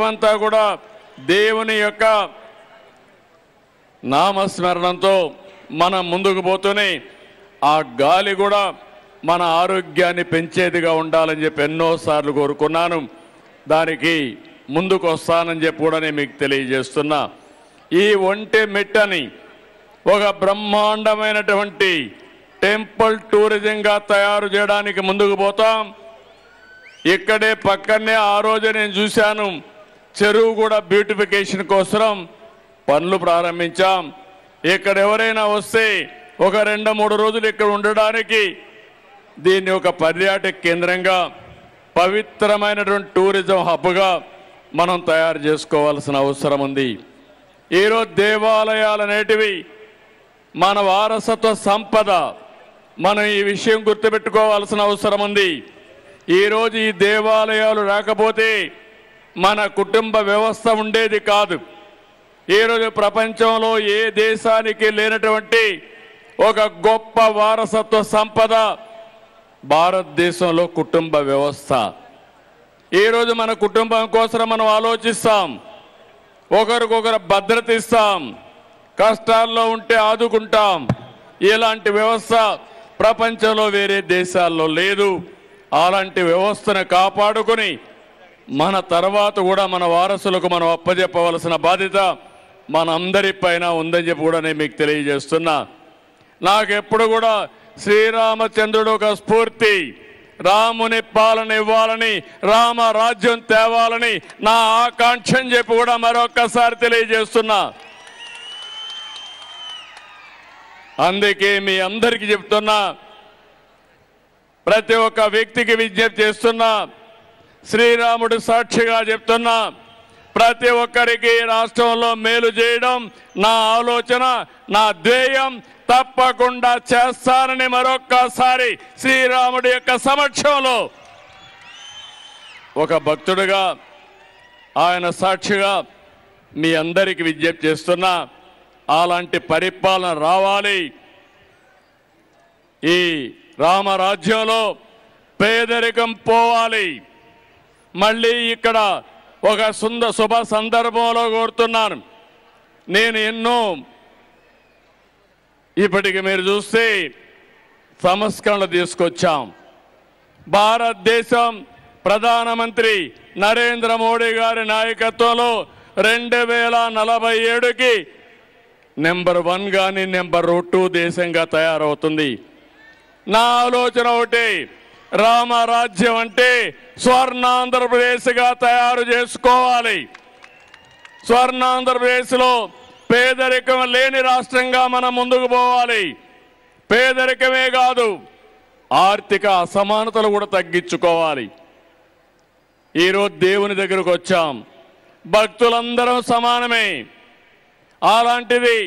అంతా కూడా దేవుని యొక్క నామస్మరణంతో మనం ముందుకు పోతూనే ఆ గాలి కూడా మన ఆరోగ్యాన్ని పెంచేదిగా ఉండాలని చెప్పి ఎన్నోసార్లు కోరుకున్నాను. దానికి ముందుకు వస్తానని చెప్పి కూడా నేను మీకు తెలియజేస్తున్నా. ఈ ఒంటె మెట్టని ఒక బ్రహ్మాండమైనటువంటి టెంపుల్ టూరిజంగా తయారు చేయడానికి ముందుకు పోతాం. ఇక్కడే పక్కనే ఆ రోజు నేను చూశాను, చెరువు కూడా బ్యూటిఫికేషన్ కోసం పనులు ప్రారంభించాం. ఇక్కడ ఎవరైనా వస్తే ఒక 2-3 రోజులు ఇక్కడ ఉండడానికి దీన్ని ఒక పర్యాటక కేంద్రంగా పవిత్రమైనటువంటి టూరిజం హబ్గా మనం తయారు చేసుకోవాల్సిన అవసరం ఉంది. ఈరోజు దేవాలయాలు అనేటివి మన వారసత్వ సంపద. మనం ఈ విషయం గుర్తుపెట్టుకోవాల్సిన అవసరం ఉంది. ఈరోజు ఈ దేవాలయాలు రాకపోతే మన కుటుంబ వ్యవస్థ ఉండేది కాదు. ఈరోజు ప్రపంచంలో ఏ దేశానికి లేనటువంటి ఒక గొప్ప వారసత్వ సంపద భారతదేశంలో కుటుంబ వ్యవస్థ. ఈరోజు మన కుటుంబం కోసం మనం ఆలోచిస్తాం, ఒకరికొకరు భద్రత ఇస్తాం, కష్టాల్లో ఉంటే ఆదుకుంటాం. ఇలాంటి వ్యవస్థ ప్రపంచంలో వేరే దేశాల్లో లేదు. అలాంటి వ్యవస్థను కాపాడుకొని మన తర్వాత కూడా మన వారసులకు మనం అప్పజెప్పవలసిన బాధ్యత మనందరిపైన ఉందని చెప్పి కూడా నేను మీకు తెలియజేస్తున్నా. నాకెప్పుడు కూడా శ్రీరామచంద్రుడు ఒక స్ఫూర్తి. రాముని పాలన ఇవ్వాలని, రామ రాజ్యం తేవాలని నా ఆకాంక్ష అని చెప్పి కూడా మరొక్కసారి తెలియజేస్తున్నా. అందుకే మీ అందరికీ చెప్తున్నా, ప్రతి ఒక్క వ్యక్తికి విజ్ఞప్తి చేస్తున్నా, శ్రీరాముడు సాక్షిగా చెప్తున్నా, ప్రతి ఒక్కరికి రాష్ట్రంలో మేలు చేయడం నా ఆలోచన, నా ధ్యేయం. తప్పకుండా చేస్తానని మరొక్కసారి శ్రీరాముడి యొక్క సమక్షంలో ఒక భక్తుడిగా, ఆయన సాక్షిగా మీ అందరికీ విజ్ఞప్తి చేస్తున్నా. అలాంటి పరిపాలన రావాలి. ఈ రామరాజ్యంలో పేదరికం పోవాలి. మళ్ళీ ఇక్కడ ఒక శుభ సందర్భంలో కోరుతున్నాను. నేను ఎన్నో ఇప్పటికి మీరు చూస్తే సంస్కరణలు తీసుకొచ్చాం. భారతదేశం ప్రధానమంత్రి నరేంద్ర మోడీ గారి నాయకత్వంలో 2047కి నెంబర్ 1 కానీ నెంబర్ 2 దేశంగా తయారవుతుంది. నా ఆలోచన ఒకటి, రామరాజ్యం అంటే స్వర్ణాంధ్రప్రదేశ్గా తయారు చేసుకోవాలి. స్వర్ణాంధ్రప్రదేశ్లో పేదరికం లేని రాష్ట్రంగా మనం ముందుకు పోవాలి. పేదరికమే కాదు, ఆర్థిక అసమానతలు కూడా తగ్గించుకోవాలి. ఈరోజు దేవుని దగ్గరకు వచ్చాం, భక్తులందరం సమానమే. అలాంటిది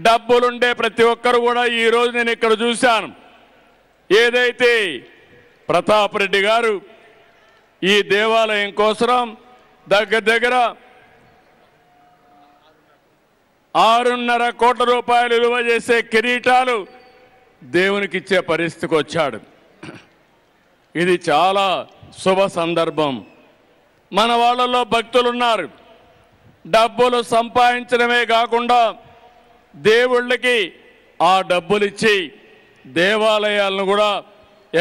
డబ్బులుండే ప్రతి ఒక్కరు కూడా ఈరోజు నేను ఇక్కడ చూశాను. ఏదైతే ప్రతాప్ రెడ్డి గారు ఈ దేవాలయం కోసం దగ్గర 6.5 కోట్ల రూపాయలు విలువ చేసే కిరీటాలు దేవునికి ఇచ్చే పరిస్థితికి వచ్చాడు. ఇది చాలా శుభ సందర్భం. మన వాళ్ళలో భక్తులున్నారు. డబ్బులు సంపాదించడమే కాకుండా దేవుళ్ళకి ఆ డబ్బులు ఇచ్చి దేవాలయాలను కూడా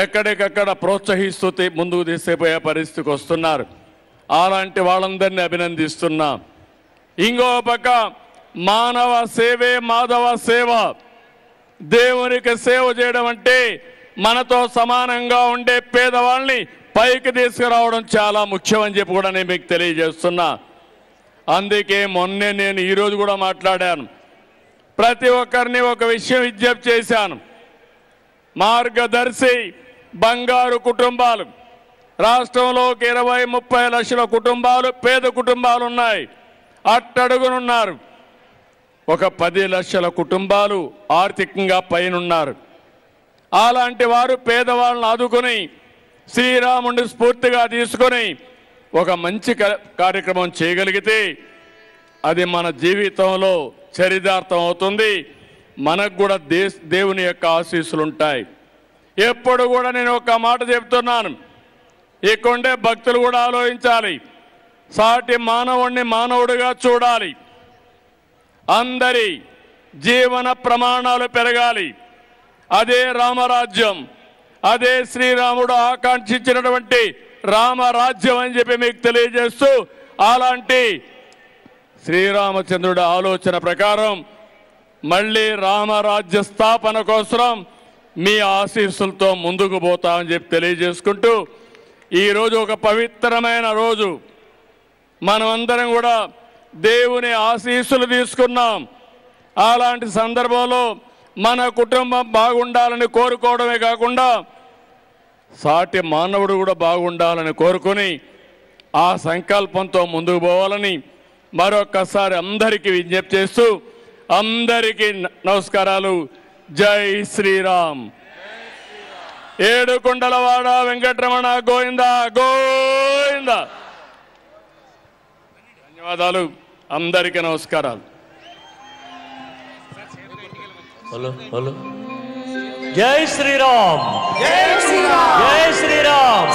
ఎక్కడికక్కడ ప్రోత్సహిస్తూ ముందుకు తీసుకుపోయే పరిస్థితికి వస్తున్నారు. అలాంటి వాళ్ళందరినీ అభినందిస్తున్నా. ఇంకో పక్క మానవ సేవే మాధవ సేవ. దేవునికి సేవ చేయడం అంటే మనతో సమానంగా ఉండే పేదవాళ్ళని పైకి తీసుకురావడం చాలా ముఖ్యం అని చెప్పి కూడా నేను మీకు తెలియజేస్తున్నా. అందుకే మొన్నే నేను ఈరోజు కూడా మాట్లాడాను. ప్రతి ఒక్కరిని ఒక విషయం విజ్ఞప్తి చేశాను. మార్గదర్శి బంగారు కుటుంబాలు రాష్ట్రంలో 20-30 లక్షల కుటుంబాలు పేద కుటుంబాలు ఉన్నాయి, అట్టడుగునున్నారు. ఒక 10 లక్షల కుటుంబాలు ఆర్థికంగా పైనున్నారు. అలాంటి వారు పేదవాళ్ళని ఆదుకొని శ్రీరాముడిని స్ఫూర్తిగా తీసుకొని ఒక మంచి కార్యక్రమం చేయగలిగితే అది మన జీవితంలో చరితార్థం అవుతుంది. మనకు కూడా దేవుని యొక్క ఆశీస్సులు ఉంటాయి. ఎప్పుడు కూడా నేను ఒక మాట చెప్తున్నాను, ఇక్కడే భక్తులు కూడా ఆలోచించాలి. సాటి మానవుణ్ణి మానవుడిగా చూడాలి. అందరి జీవన ప్రమాణాలు పెరగాలి. అదే రామరాజ్యం, అదే శ్రీరాముడు ఆకాంక్షించినటువంటి రామరాజ్యం అని చెప్పి మీకు తెలియజేస్తూ, అలాంటి శ్రీరామచంద్రుడి ఆలోచన ప్రకారం మళ్ళీ రామరాజ్య స్థాపన కోసం మీ ఆశీస్సులతో ముందుకు పోతామని చెప్పి తెలియజేసుకుంటూ, ఈరోజు ఒక పవిత్రమైన రోజు. మనమందరం కూడా దేవుని ఆశీస్సులు తీసుకున్నాం. అలాంటి సందర్భంలో మన కుటుంబం బాగుండాలని కోరుకోవడమే కాకుండా సాటి మానవుడు కూడా బాగుండాలని కోరుకొని ఆ సంకల్పంతో ముందుకు పోవాలని మరొక్కసారి అందరికీ విజ్ఞప్తి చేస్తూ, అందరికీ నమస్కారాలు. జై శ్రీరామ్. ఏడుకొండలవాడ వెంకటరమణ గోవింద గోవింద. ధన్యవాదాలు. అందరికీ నమస్కారాలు. జై శ్రీరామ్. జై శ్రీరామ్. జై శ్రీరామ్.